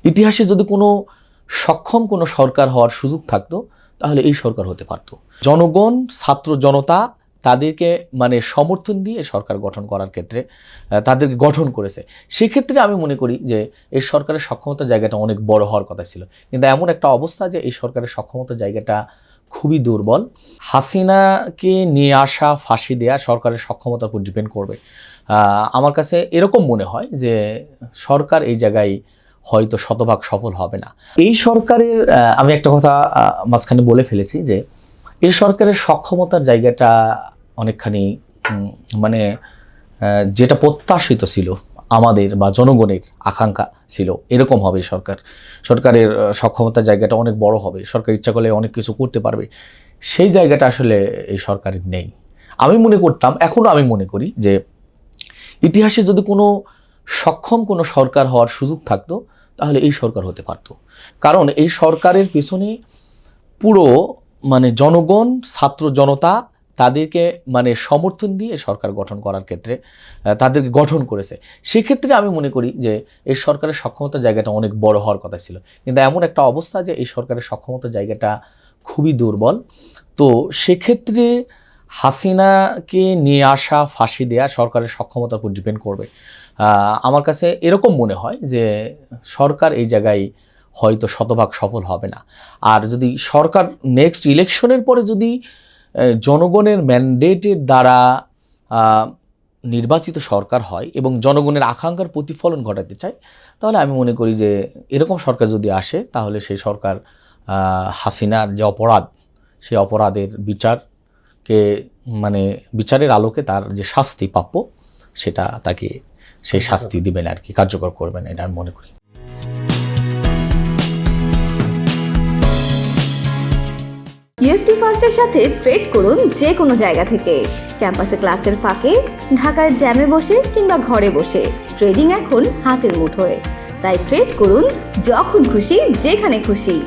ইতিহাসে যদি কোনো সক্ষম কোনো সরকার হওয়ার সুযোগ থাকতো তাহলে এই সরকার হতে পারত। জনগণ, ছাত্র জনতা তাদেরকে সমর্থন দিয়ে সরকার গঠন করার ক্ষেত্রে তাদেরকে গঠন করেছে। সেক্ষেত্রে আমি মনে করি যে এই সরকারের সক্ষমতার জায়গাটা অনেক বড় হওয়ার কথা ছিল, কিন্তু এমন একটা অবস্থা যে এই সরকারের সক্ষমতার জায়গাটা খুবই দুর্বল। হাসিনাকে নিয়ে আসা, ফাঁসি দেয়া সরকারের সক্ষমতার উপর ডিপেন্ড করবে। আমার কাছে এরকম মনে হয় যে সরকার এই জায়গায় হয়তো শতভাগ সফল হবে না। এই সরকারের আমি একটা কথা মাঝখানে বলে ফেলেছি যে এই সরকারের সক্ষমতার জায়গাটা অনেকখানি যেটা প্রত্যাশিত ছিল আমাদের বা জনগণের আকাঙ্ক্ষা ছিল এরকম হবে। সরকারের সক্ষমতার জায়গাটা অনেক বড় হবে, সরকার ইচ্ছা করলে অনেক কিছু করতে পারবে, সেই জায়গাটা আসলে এই সরকারের নেই। আমি মনে করতাম, এখনও আমি মনে করি যে ইতিহাসে যদি কোনো সক্ষম কোনো সরকার হওয়ার সুযোগ থাকতো তাহলে এই সরকার হতে পারত। কারণ এই সরকারের পেছনে পুরো জনগণ, ছাত্র জনতা তাদেরকে সমর্থন দিয়ে সরকার গঠন করার ক্ষেত্রে তাদেরকে গঠন করেছে। সেক্ষেত্রে আমি মনে করি যে এই সরকারের সক্ষমতার জায়গাটা অনেক বড় হওয়ার কথা ছিল, কিন্তু এমন একটা অবস্থা যে এই সরকারের সক্ষমতার জায়গাটা খুবই দুর্বল। তো সেক্ষেত্রে হাসিনাকে নিয়ে আসা, ফাঁসি দেয়া সরকারের সক্ষমতার উপর ডিপেন্ড করবে। আমার কাছে এরকম মনে হয় যে সরকার এই জায়গায় হয়তো শতভাগ সফল হবে না। আর যদি সরকার নেক্সট ইলেকশনের পরে যদি জনগণের ম্যান্ডেটের দ্বারা নির্বাচিত সরকার হয় এবং জনগণের আকাঙ্ক্ষার প্রতিফলন ঘটাতে চায়, তাহলে আমি মনে করি যে এরকম সরকার যদি আসে তাহলে সেই সরকার হাসিনার যে অপরাধ, সেই অপরাধের বিচারের আলোকে তার যে শাস্তি প্রাপ্য সেটা তাকে সেই শাস্তি দিবেন আর কি, কার্যকর করবেন, এটা আমি মনে করি। ইউএফটি ফার্স্টের সাথে ট্রেড করুন যে কোনো জায়গা থেকে। ক্যাম্পাসে ক্লাসের ফাঁকে, ঢাকার জ্যামে বসে কিংবা ঘরে বসে, ট্রেডিং এখন হাতের মুঠোয়। তাই ট্রেড করুন যখন খুশি, যেখানে খুশি।